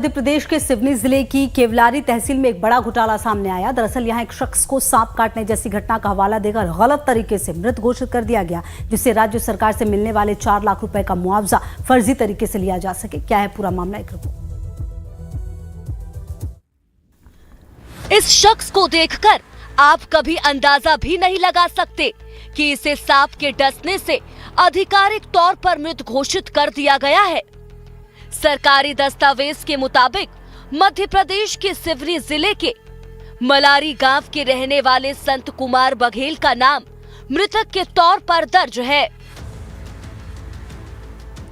मध्य प्रदेश के सिवनी जिले की केवलारी तहसील में एक बड़ा घोटाला सामने आया। दरअसल यहां एक शख्स को सांप काटने जैसी घटना का हवाला देकर गलत तरीके से मृत घोषित कर दिया गया, जिससे राज्य सरकार से मिलने वाले 4 लाख रुपए का मुआवजा फर्जी तरीके से लिया जा सके। क्या है पूरा मामला, एक रिपोर्ट। इस शख्स को देखकर आप कभी अंदाजा भी नहीं लगा सकते कि इसे सांप के डसने से आधिकारिक तौर पर मृत घोषित कर दिया गया है। सरकारी दस्तावेज के मुताबिक मध्य प्रदेश के सिवनी जिले के मलारी गांव के रहने वाले संत कुमार बघेल का नाम मृतक के तौर पर दर्ज है।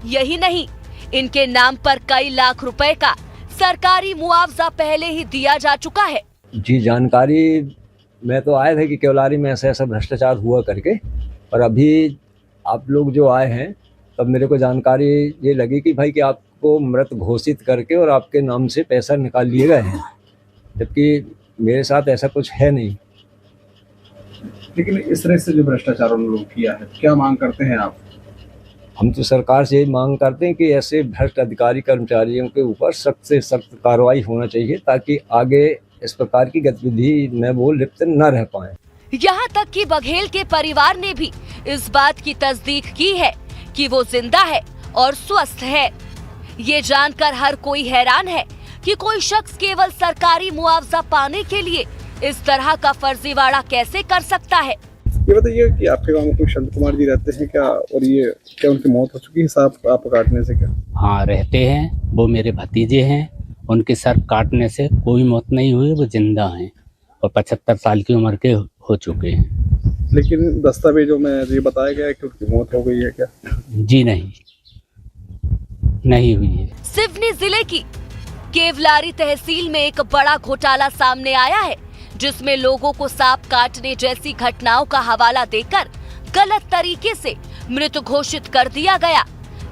यही नहीं, इनके नाम पर कई लाख रुपए का सरकारी मुआवजा पहले ही दिया जा चुका है। जी, जानकारी मैं तो आए थे कि केवलारी में ऐसा भ्रष्टाचार हुआ करके, और अभी आप लोग जो आए हैं तब मेरे को जानकारी ये लगी कि भाई कि आपको मृत घोषित करके और आपके नाम से पैसा निकाल लिए गए हैं, जबकि मेरे साथ ऐसा कुछ है नहीं। लेकिन इस तरह से जो भ्रष्टाचार उन लोगों किया है, क्या मांग करते हैं आप? हम तो सरकार से यही मांग करते हैं कि ऐसे भ्रष्ट अधिकारी कर्मचारियों के ऊपर सख्त से सख्त कार्रवाई होना चाहिए, ताकि आगे इस प्रकार की गतिविधि में वो लिप्त न रह पाए। यहाँ तक कि बघेल के परिवार ने भी इस बात की तस्दीक की है कि वो जिंदा है और स्वस्थ है। ये जानकर हर कोई हैरान है कि कोई शख्स केवल सरकारी मुआवजा पाने के लिए इस तरह का फर्जीवाड़ा कैसे कर सकता है। ये बताइए कि आपके गांव में कोई संत कुमार जी रहते हैं क्या, और ये क्या उनकी मौत हो चुकी है सांप आप काटने से? क्या हाँ, रहते हैं। वो मेरे भतीजे हैं। उनके सर काटने से कोई मौत नहीं हुई, वो जिंदा हैं और 75 साल की उम्र के हो चुके हैं। लेकिन दस्तावेजों में ये बताया गया है कि उनकी मौत हो गई है क्या? जी नहीं हुई है। सिवनी जिले की केवलारी तहसील में एक बड़ा घोटाला सामने आया है, जिसमें लोगों को सांप काटने जैसी घटनाओं का हवाला देकर गलत तरीके से मृत घोषित कर दिया गया,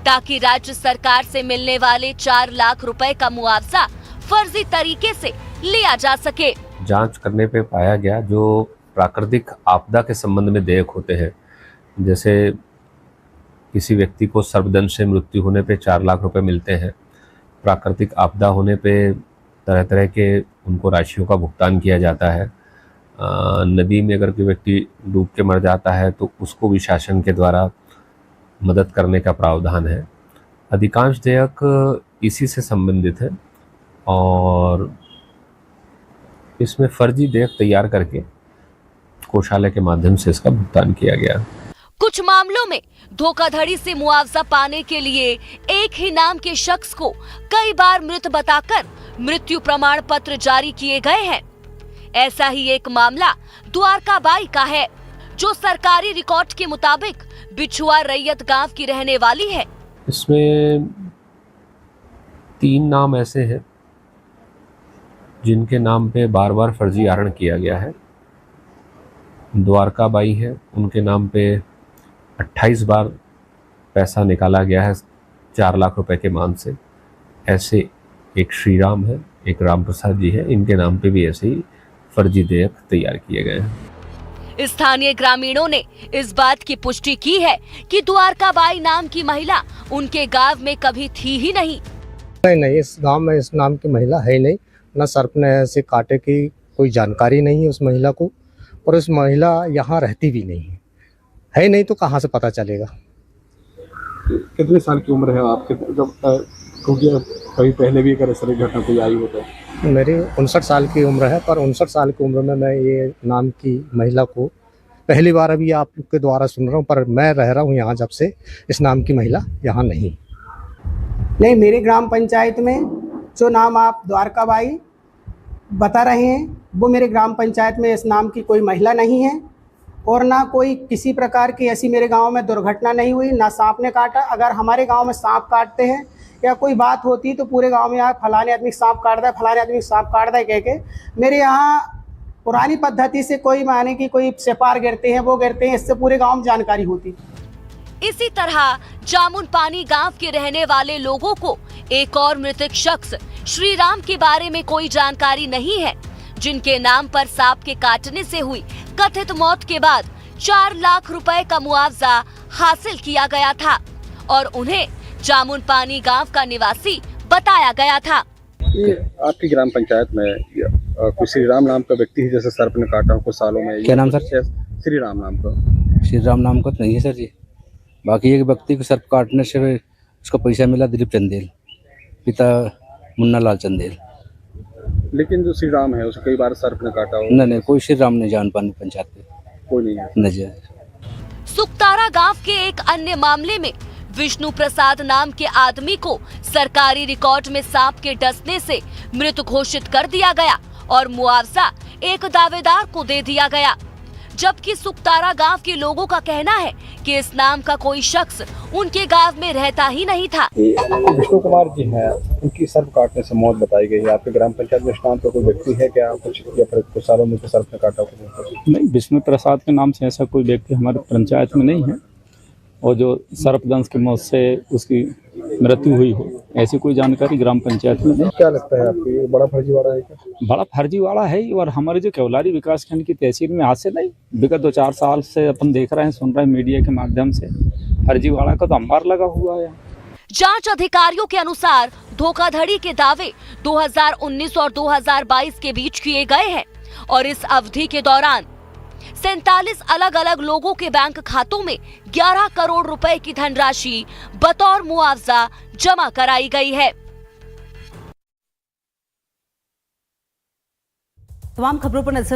ताकि राज्य सरकार से मिलने वाले 4 लाख रुपए का मुआवजा फर्जी तरीके से लिया जा सके। जांच करने पे पाया गया, जो प्राकृतिक आपदा के संबंध में देयक होते हैं, जैसे किसी व्यक्ति को सर्पदंश से मृत्यु होने पे 4 लाख रुपए मिलते हैं, प्राकृतिक आपदा होने पे तरह तरह के उनको राशियों का भुगतान किया जाता है। नदी में अगर कोई व्यक्ति डूब के मर जाता है तो उसको भी शासन के द्वारा मदद करने का प्रावधान है। अधिकांश देयक इसी से संबंधित है और इसमें फर्जी देयक तैयार करके कोषालय के माध्यम से इसका भुगतान किया गया। कुछ मामलों में धोखाधड़ी से मुआवजा पाने के लिए एक ही नाम के शख्स को कई बार मृत बताकर मृत्यु प्रमाण पत्र जारी किए गए हैं। ऐसा ही एक मामला द्वारका बाई का है, जो सरकारी रिकॉर्ड के मुताबिक बिछुआ रैयत गांव की रहने वाली है। इसमें 3 नाम ऐसे हैं जिनके नाम पे बार बार फर्जी आहरण किया गया है। द्वारका बाई है, उनके नाम पे 28 बार पैसा निकाला गया है 4 लाख रुपए के मान से। ऐसे एक श्री राम है, एक राम प्रसाद जी है, इनके नाम पे भी ऐसे ही फर्जी देयक तैयार किए गए हैं। स्थानीय ग्रामीणों ने इस बात की पुष्टि की है कि द्वारका बाई नाम की महिला उनके गांव में कभी थी ही नहीं। नहीं, इस गांव में इस नाम की महिला है ही नहीं। न सर्प ने ऐसे काटे की कोई जानकारी नहीं है उस महिला को, और उस महिला यहाँ रहती भी नहीं है ही नहीं, तो कहाँ से पता चलेगा? कितने साल की उम्र है आपके, जब क्योंकि कभी पहले भी अगर इस तरह की घटना कोई आई हो तो? मेरी 59 साल की उम्र है, पर 59 साल की उम्र में मैं ये नाम की महिला को पहली बार अभी आप लोग के द्वारा सुन रहा हूँ, पर मैं रह रहा हूँ यहाँ जब से, इस नाम की महिला यहाँ नहीं। मेरी ग्राम पंचायत में जो नाम आप द्वारका बाई बता रहे हैं, वो मेरे ग्राम पंचायत में इस नाम की कोई महिला नहीं है, और ना कोई किसी प्रकार की ऐसी मेरे गांव में दुर्घटना नहीं हुई, ना सांप ने काटा। अगर हमारे गांव में सांप काटते हैं या कोई बात होती तो पूरे गांव में फलाने आदमी सांप काट दे, फलाने आदमी सांप काट दे कह के मेरे यहाँ पुरानी पद्धति से कोई माने कि कोई सेपार गिरते हैं, वो गिरते हैं, इससे पूरे गाँव में जानकारी होती। इसी तरह जामुन पानी गांव के रहने वाले लोगों को एक और मृतक शख्स श्री राम के बारे में कोई जानकारी नहीं है, जिनके नाम पर सांप के काटने से हुई कथित मौत के बाद 4 लाख रुपए का मुआवजा हासिल किया गया था और उन्हें जामुन पानी गांव का निवासी बताया गया था। ये आपकी ग्राम पंचायत में कोई श्री राम नाम का व्यक्ति है जैसे सर्प ने काटा हो कुछ सालों में? क्या नाम सर? श्री राम नाम का। श्री राम नाम का तो नहीं है सर जी। बाकी एक व्यक्ति को सर्प काटने से उसको पैसा मिला, दिलीप चंदेल, पिता मुन्ना लाल चंदेल। लेकिन जो श्री राम है उसे कई बार सर्प ने काटा हो? नहीं, कोई श्री राम नहीं जान पानी पंचायत पे, कोई नहीं है। नहीं। सुकतारा गांव के एक अन्य मामले में विष्णु प्रसाद नाम के आदमी को सरकारी रिकॉर्ड में सांप के डसने से मृत घोषित कर दिया गया और मुआवजा एक दावेदार को दे दिया गया, जबकि सुकतारा गांव के लोगों का कहना है कि इस नाम का कोई शख्स उनके गांव में रहता ही नहीं था। विष्णु कुमार जी हैं, उनकी सर्प काटने से मौत बताई गई है। आपके ग्राम पंचायत में इस नाम का कोई व्यक्ति है क्या? कुछ या फिर कुछ सालों में सर्प ने काटा हो? नहीं, विष्णु प्रसाद के नाम से ऐसा कोई व्यक्ति हमारे पंचायत में नहीं है, और जो सर्पदंश की मौत से उसकी मृत्यु हुई हो ऐसी कोई जानकारी ग्राम पंचायत में नहीं। क्या लगता है आपको, ये बड़ा फर्जीवाड़ा है क्या? बड़ा फर्जीवाड़ा है, और हमारे जो केवलारी विकासखंड की तहसील में आज से नहीं, विगत 2-4 साल से अपन देख रहे हैं, सुन रहे हैं मीडिया के माध्यम से, फर्जीवाड़ा का तो अंबार लगा हुआ है। जांच अधिकारियों के अनुसार धोखाधड़ी के दावे 2019 और 2022 के बीच किए गए हैं और इस अवधि के दौरान 47 अलग अलग लोगों के बैंक खातों में 11 करोड़ रुपए की धनराशि बतौर मुआवजा जमा कराई गई है। तमाम खबरों पर नजर